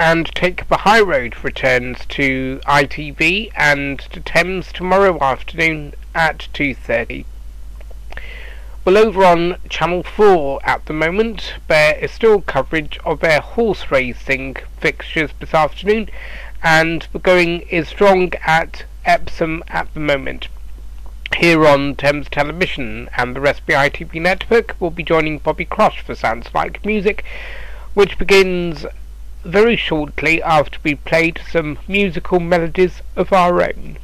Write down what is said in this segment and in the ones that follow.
and Take the High Road returns to ITV and to Thames tomorrow afternoon at 2:30. Well, over on Channel 4 at the moment, there is still coverage of their horse racing fixtures this afternoon, and the going is strong at Epsom at the moment. Here on Thames Television and the rest of the ITV network, we'll be joining Bobby Cross for Sounds Like Music, which begins very shortly after we played some musical melodies of our own.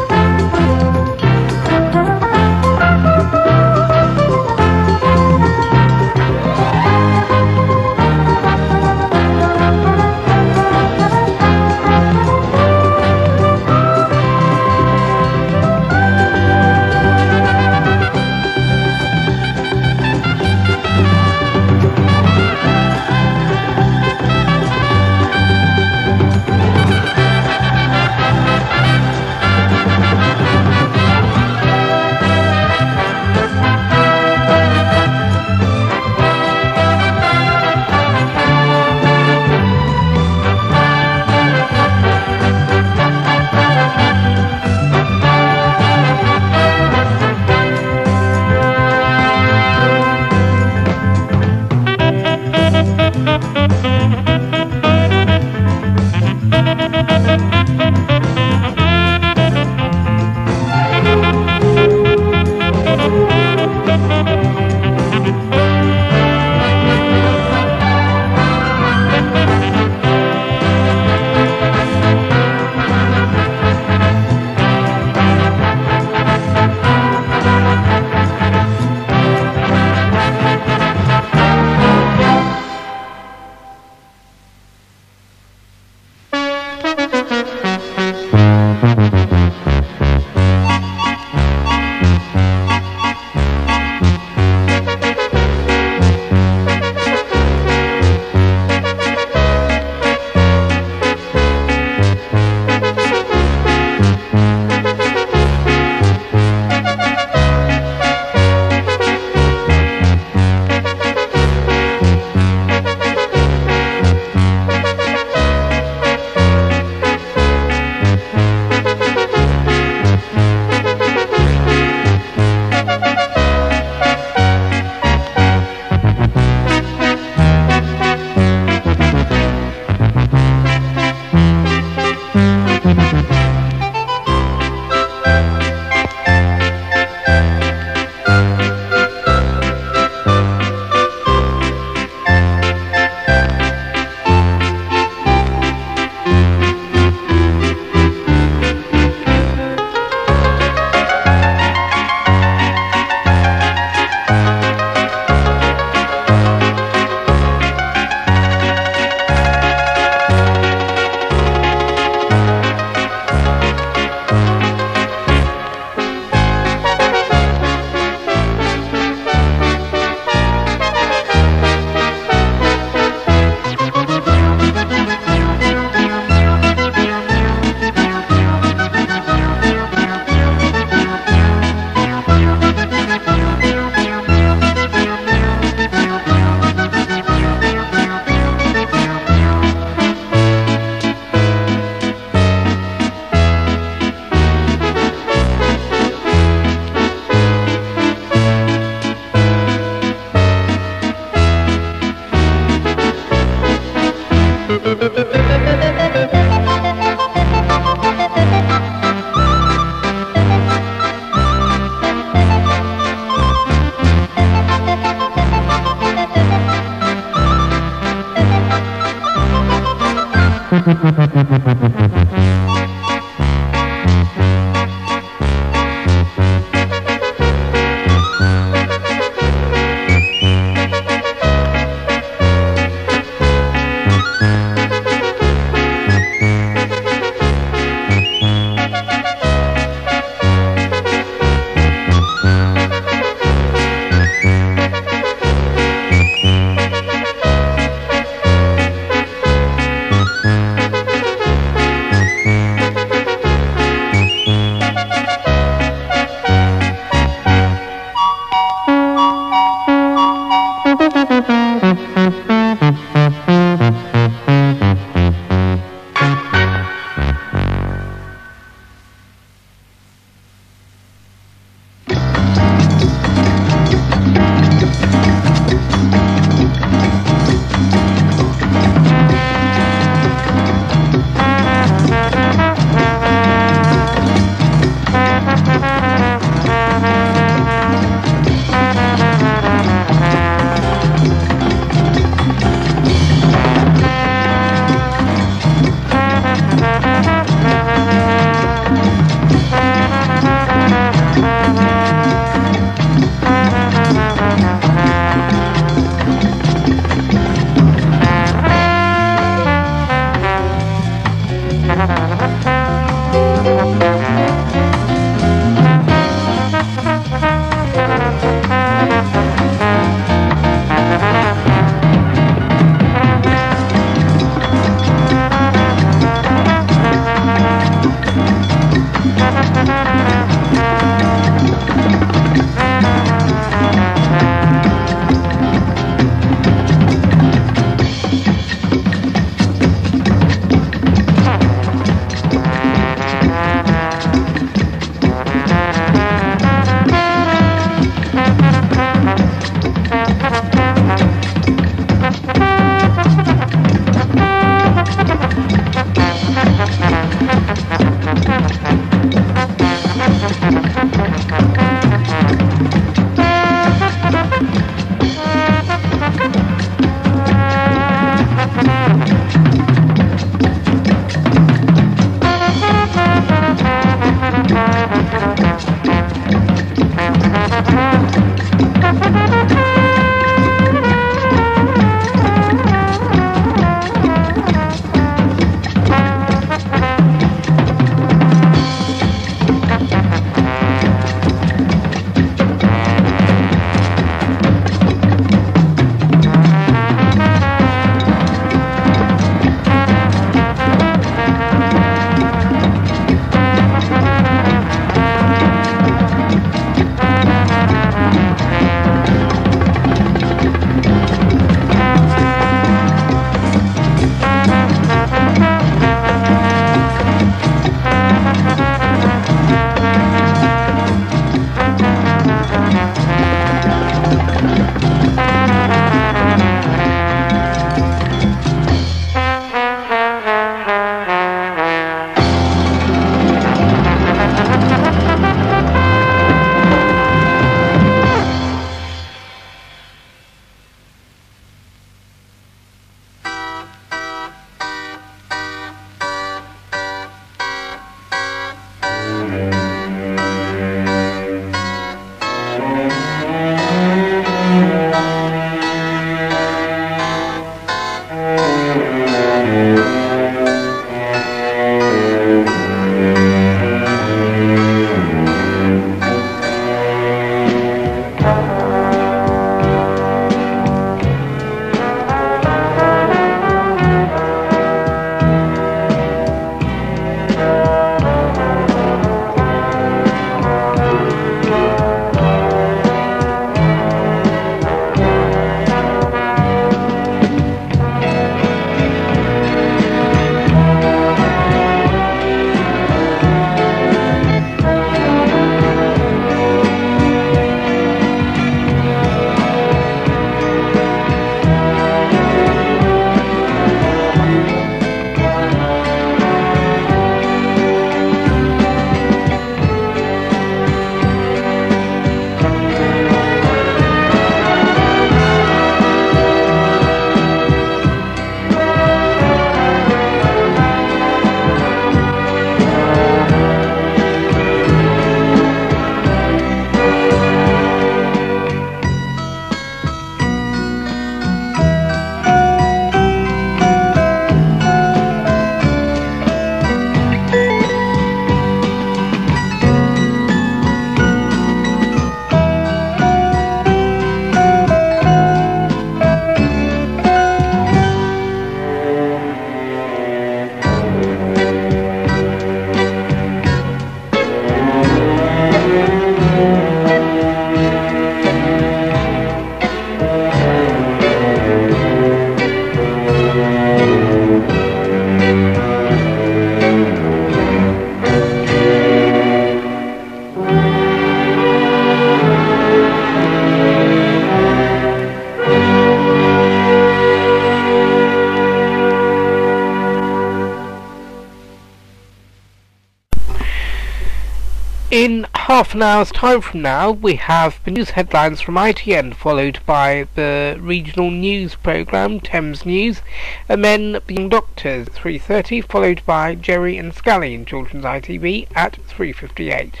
In half an hour's time from now, we have the news headlines from ITN, followed by the regional news programme, Thames News, and then Being Doctors at 3:30, followed by Jerry and Scally in Children's ITV at 3:58.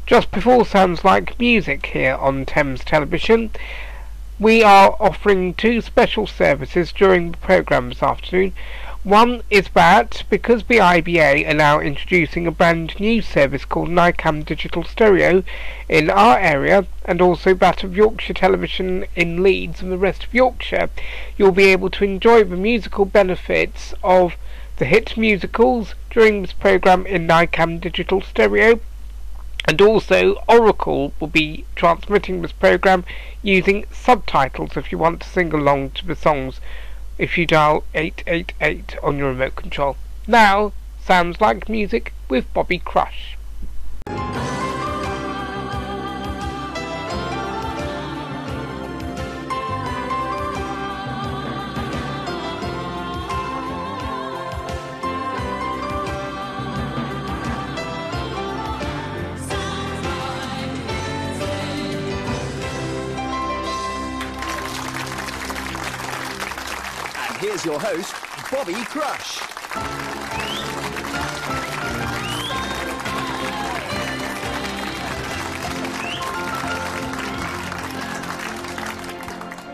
Just before Sounds Like Music here on Thames Television, we are offering two special services during the programme this afternoon. One is that, because the IBA are now introducing a brand new service called NICAM Digital Stereo in our area, and also that of Yorkshire Television in Leeds and the rest of Yorkshire, you'll be able to enjoy the musical benefits of the hit musicals during this programme in NICAM Digital Stereo. And also, Oracle will be transmitting this programme using subtitles if you want to sing along to the songs, if you dial 888 on your remote control. Now, Sounds Like Music with Bobby Crush. Here's your host, Bobby Crush.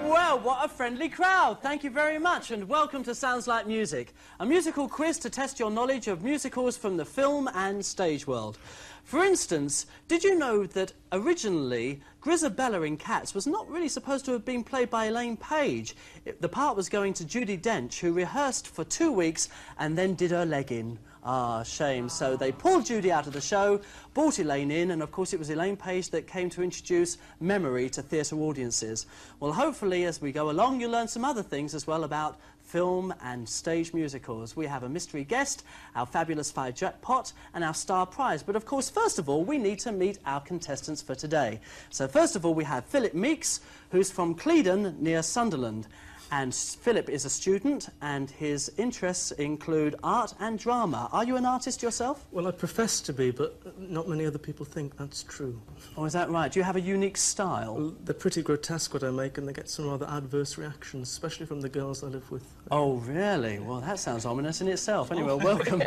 Well, what a friendly crowd. Thank you very much, and welcome to Sounds Like Music, a musical quiz to test your knowledge of musicals from the film and stage world. For instance, did you know that originally Grisabella in Cats was not really supposed to have been played by Elaine Page? The part was going to Judi Dench, who rehearsed for 2 weeks and then did her leg in. Ah, shame. So they pulled Judy out of the show, brought Elaine in, and of course it was Elaine Page that came to introduce memory to theatre audiences. Well, hopefully as we go along you'll learn some other things as well about film and stage musicals. We have a mystery guest, our fabulous 5 jackpot, and our star prize. But of course, first of all, we need to meet our contestants for today. So first of all, we have Philip Meeks, who's from Cleedon, near Sunderland. And Philip is a student, and his interests include art and drama. Are you an artist yourself? Well, I profess to be, but not many other people think that's true. Oh, is that right? Do you have a unique style? Well, they're pretty grotesque what I make, and they get some rather adverse reactions, especially from the girls I live with. Oh, really? Well, that sounds ominous in itself. Anyway, welcome.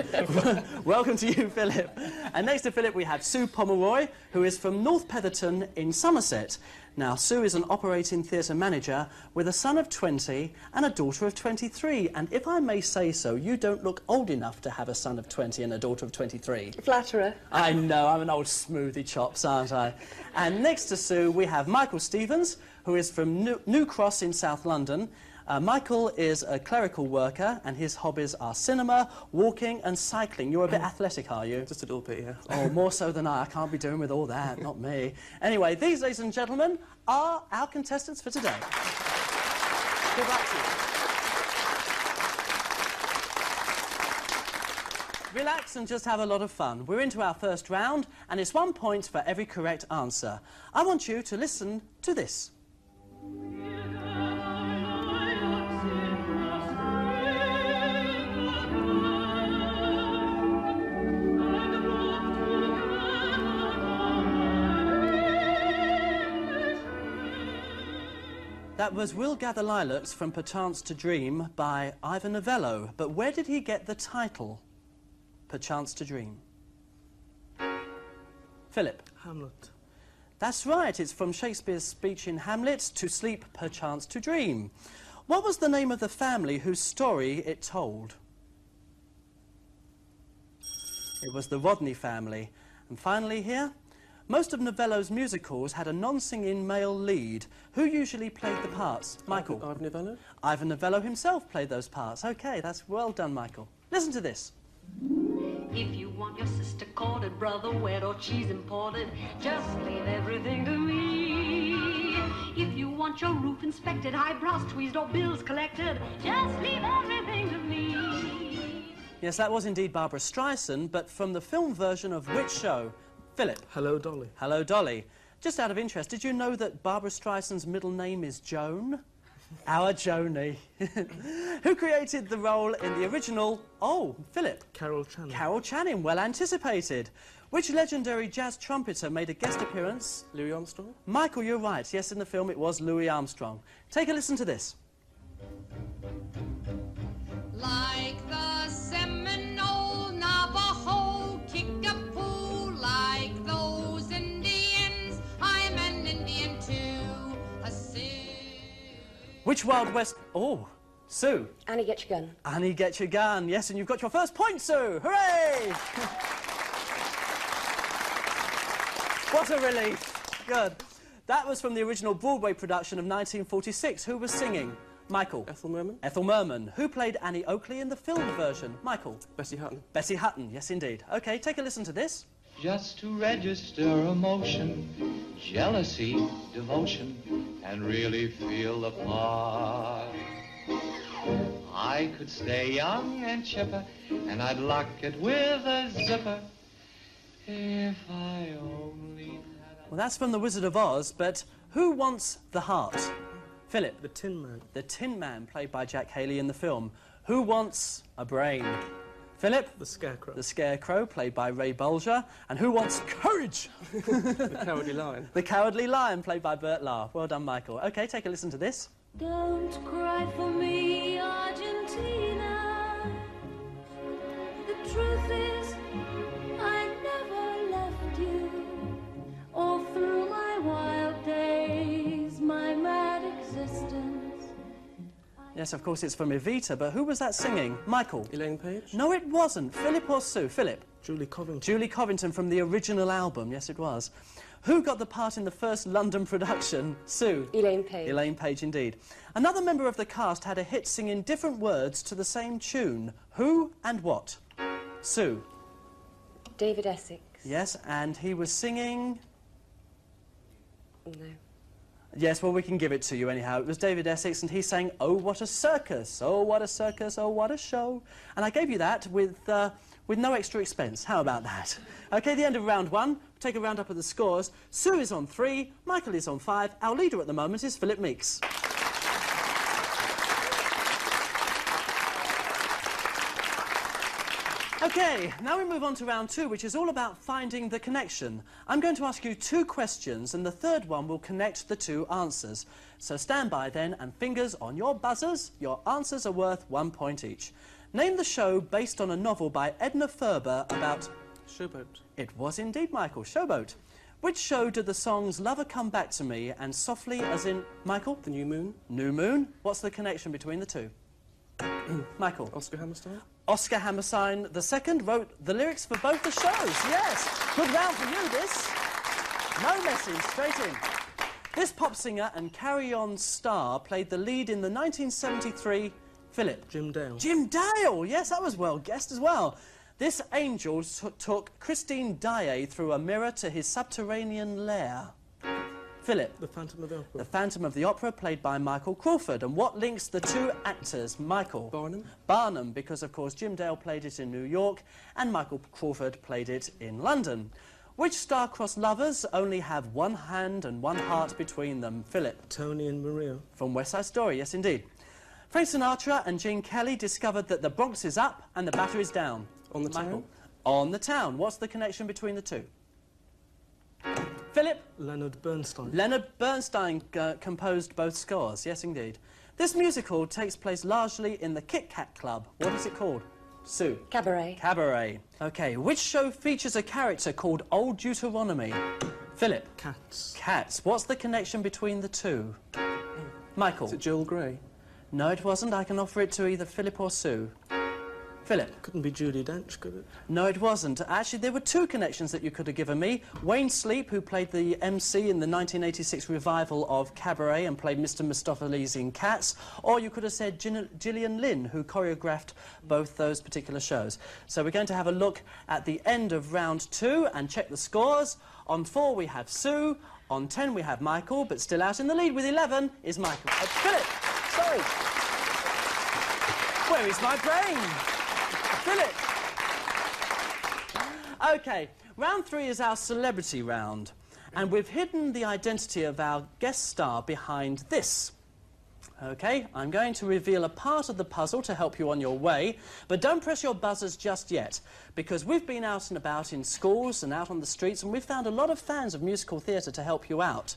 Welcome to you, Philip. And next to Philip, we have Sue Pomeroy, who is from North Petherton in Somerset. Now, Sue is an operating theatre manager with a son of 20 and a daughter of 23. And if I may say so, you don't look old enough to have a son of 20 and a daughter of 23. Flatterer. I know, I'm an old smoothie chops, aren't I? And next to Sue, we have Michael Stevens, who is from New Cross in South London. Michael is a clerical worker, and his hobbies are cinema, walking and cycling. You're a bit athletic, are you? Just a little bit, yeah. Oh, more so than I can't be doing with all that, not me. Anyway, these, ladies and gentlemen, are our contestants for today. Good luck to you. Relax and just have a lot of fun. We're into our first round, and it's 1 point for every correct answer. I want you to listen to this. That was We'll Gather Lilacs from Perchance to Dream by Ivor Novello. But where did he get the title, Perchance to Dream? Philip? Hamlet. That's right, it's from Shakespeare's speech in Hamlet, to sleep, perchance to dream. What was the name of the family whose story it told? It was the Rodney family. And finally here, most of Novello's musicals had a non-singing male lead. Who usually played the parts? Michael? Ivor Novello? Ivor Novello himself played those parts. OK, that's well done, Michael. Listen to this. If you want your sister courted, brother wed or cheese imported, just leave everything to me. If you want your roof inspected, eyebrows tweezed or bills collected, just leave everything to me. Yes, that was indeed Barbara Streisand, but from the film version of which show? Philip? Hello, Dolly. Hello, Dolly. Just out of interest, did you know that Barbara Streisand's middle name is Joan? Our Joni. Who created the role in the original? Oh, Philip. Carol Channing. Carol Channing, well anticipated. Which legendary jazz trumpeter made a guest appearance? Louis Armstrong. Michael, you're right. Yes, in the film it was Louis Armstrong. Take a listen to this. Like the Seminole, Navajo, Kickapoo, like those Indians, I'm an Indian too. A Sioux. Which Wild West... Oh, Sue. Annie, get your gun. Annie, get your gun. Yes, and you've got your first point, Sue. Hooray! What a relief. Good. That was from the original Broadway production of 1946. Who was singing? Michael. Ethel Merman. Ethel Merman. Who played Annie Oakley in the film version? Michael. Bessie Hutton. Bessie Hutton. Yes, indeed. OK, take a listen to this. Just to register emotion, jealousy, devotion, and really feel the part. I could stay young and chipper, and I'd lock it with a zipper, if I only had a... Well, that's from The Wizard of Oz, but who wants the heart? Philip. The Tin Man. The Tin Man, played by Jack Haley in the film. Who wants a brain? Philip. The Scarecrow. The Scarecrow, played by Ray Bolger. And who wants courage? The Cowardly Lion. The Cowardly Lion, played by Burt Lahr. Well done, Michael. OK, take a listen to this. Don't cry for me, Argentina. The truth is, I never left you. All through my wild days, my mad existence. Yes, of course, it's from Evita, but who was that singing? Michael. Elaine Page. No, it wasn't. Philip or Sue? Philip. Julie Covington. Julie Covington from the original album. Yes, it was. Who got the part in the first London production? Sue. Elaine Page. Elaine Page, indeed. Another member of the cast had a hit singing different words to the same tune. Who and what? Sue. David Essex. Yes, and he was singing... No. Yes, well, we can give it to you anyhow. It was David Essex, and he sang, "Oh, what a circus! Oh, what a circus! Oh, what a show!" And I gave you that with no extra expense. How about that? OK, the end of round one. Take a round up of the scores. Sue is on 3, Michael is on 5. Our leader at the moment is Philip Meeks. OK, now we move on to round 2, which is all about finding the connection. I'm going to ask you 2 questions, and the third one will connect the 2 answers. So stand by then, and fingers on your buzzers. Your answers are worth 1 point each. Name the show based on a novel by Edna Ferber about... Showboat. It was indeed, Michael. Showboat. Which show did the songs Lover Come Back to Me and Softly as in... Michael? The New Moon. New Moon. What's the connection between the 2? Michael? Oscar Hammerstein. Oscar Hammerstein II wrote the lyrics for both the shows. Yes. Good round for you, this. No messing, straight in. This pop singer and carry-on star played the lead in the 1973... Philip? Jim Dale. Jim Dale! Yes, that was well guessed as well. This angel took Christine Daae through a mirror to his subterranean lair. Philip? The Phantom of the Opera. The Phantom of the Opera, played by Michael Crawford. And what links the 2 actors? Michael? Barnum. Barnum, because, of course, Jim Dale played it in New York and Michael Crawford played it in London. Which star-crossed lovers only have one hand and one heart between them? Philip? Tony and Maria. From West Side Story, yes, indeed. Frank Sinatra and Gene Kelly discovered that the Bronx is up and the batter is down. On the Michael? Town. On the Town. What's the connection between the 2? Philip? Leonard Bernstein. Leonard Bernstein composed both scores. Yes, indeed. This musical takes place largely in the Kit Kat Club. What is it called? Sue? Cabaret. Cabaret. OK, which show features a character called Old Deuteronomy? Philip? Cats. Cats. What's the connection between the 2? Michael? Is it Joel Grey? No, it wasn't. I can offer it to either Philip or Sue. Philip? Couldn't be Judi Dench, could it? No, it wasn't. Actually, there were 2 connections that you could have given me. Wayne Sleep, who played the MC in the 1986 revival of Cabaret and played Mr. Mistopheles in Cats, or you could have said Gillian Lynn, who choreographed both those particular shows. So we're going to have a look at the end of round 2 and check the scores. On 4 we have Sue, on 10 we have Michael, but still out in the lead with 11 is Michael. Philip, sorry. Where is my brain? Philip. OK, round 3 is our celebrity round, and we've hidden the identity of our guest star behind this. OK, I'm going to reveal a part of the puzzle to help you on your way, but don't press your buzzers just yet, because we've been out and about in schools and out on the streets, and we've found a lot of fans of musical theatre to help you out.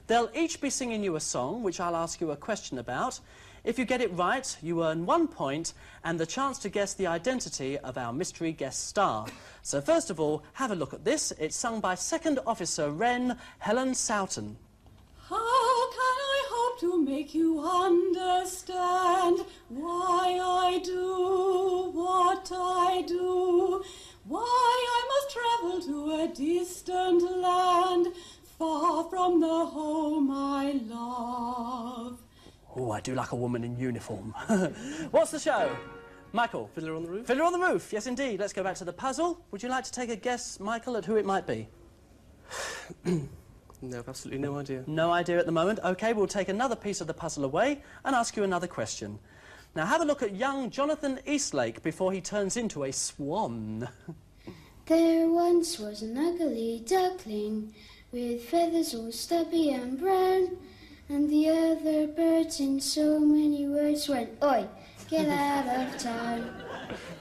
They'll each be singing you a song, which I'll ask you a question about. If you get it right, you earn 1 point and the chance to guess the identity of our mystery guest star. So first of all, have a look at this. It's sung by Second Officer Wren, Helen Soughton. How can I hope to make you understand why I do what I do? Why I must travel to a distant land, far from the home I love. Oh, I do like a woman in uniform. What's the show? Michael? Fiddler on the Roof? Fiddler on the Roof, yes indeed. Let's go back to the puzzle. Would you like to take a guess, Michael, at who it might be? No, I've absolutely no idea. No idea at the moment. OK, we'll take another piece of the puzzle away and ask you another question. Now, have a look at young Jonathan Eastlake before he turns into a swan. There once was an ugly duckling with feathers all stubby and brown, and the other birds in so many words went, "Oi, get out of town.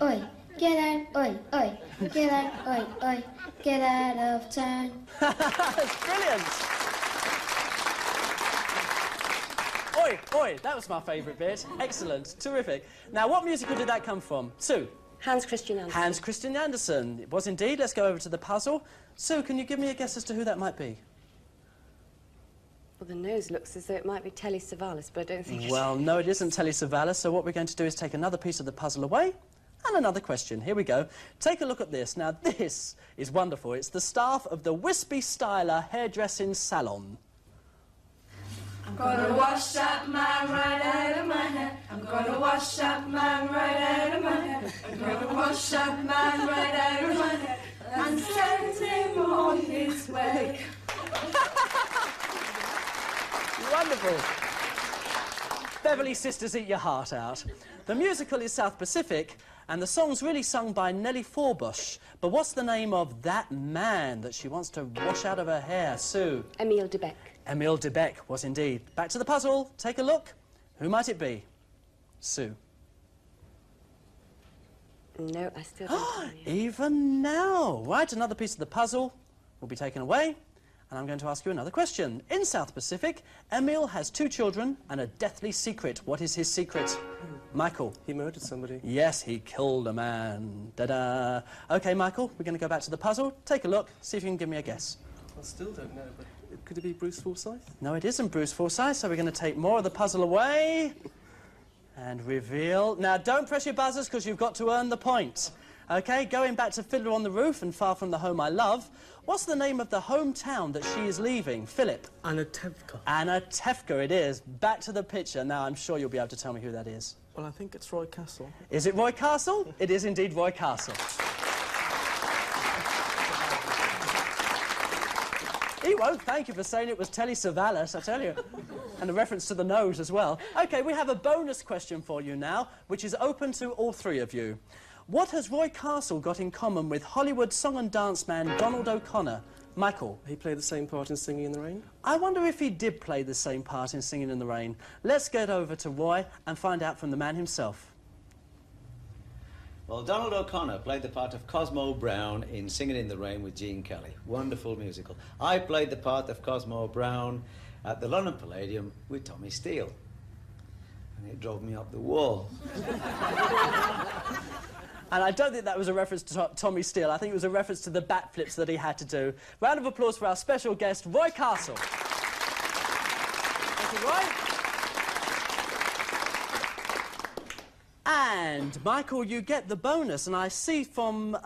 Oi, get out, oi, oi, get out, oi, oi, get out of town." That's brilliant! Oi, oi, that was my favourite bit. Excellent, terrific. Now, what musical did that come from? Sue? Hans Christian Andersen. Hans Christian Andersen. It was indeed. Let's go over to the puzzle. Sue, can you give me a guess as to who that might be? Well, the nose looks as though it might be Telly Savalas, but I don't think Well, no, it isn't Telly Savalas, so what we're going to do is take another piece of the puzzle away and another question. Here we go. Take a look at this. Now, this is wonderful. It's the staff of the Wispy Styler Hairdressing Salon. I'm gonna wash that man right out of my head. I'm gonna wash that man right out of my head. I'm gonna wash that man right out of my head and send him on his way. Wonderful. Beverly Sisters Eat Your Heart Out. The musical is South Pacific, and the song's really sung by Nellie Forbush. But what's the name of that man that she wants to wash out of her hair, Sue? Emile de Becq. Emile de Becq was indeed. Back to the puzzle. Take a look. Who might it be? Sue. No, I still don't know. Even now. Right, another piece of the puzzle will be taken away. And I'm going to ask you another question. In South Pacific, Emile has 2 children and a deathly secret. What is his secret? Michael. He murdered somebody. Yes, he killed a man. Da-da. OK, Michael, we're going to go back to the puzzle. Take a look. See if you can give me a guess. I still don't know, but could it be Bruce Forsyth? No, it isn't Bruce Forsyth, so we're going to take more of the puzzle away and reveal. Now, don't press your buzzers, because you've got to earn the point. OK, going back to Fiddler on the Roof and Far From the Home I Love, what's the name of the hometown that she is leaving? Philip? Anatevka. Anatevka it is. Back to the picture. Now, I'm sure you'll be able to tell me who that is. Well, I think it's Roy Castle. Is it Roy Castle? It is indeed Roy Castle. He won't thank you for saying it was Telly Savalas, I tell you. And a reference to the nose as well. OK, we have a bonus question for you now, which is open to all 3 of you. What has Roy Castle got in common with Hollywood song and dance man Donald O'Connor? Michael? He played the same part in Singing in the Rain? I wonder if he did play the same part in Singing in the Rain. Let's get over to Roy and find out from the man himself. Well, Donald O'Connor played the part of Cosmo Brown in Singing in the Rain with Gene Kelly. Wonderful musical. I played the part of Cosmo Brown at the London Palladium with Tommy Steele. And it drove me up the wall. And I don't think that was a reference to Tommy Steele. I think it was a reference to the backflips that he had to do. Round of applause for our special guest, Roy Castle. Thank you, Roy. And, Michael, you get the bonus, and I see from...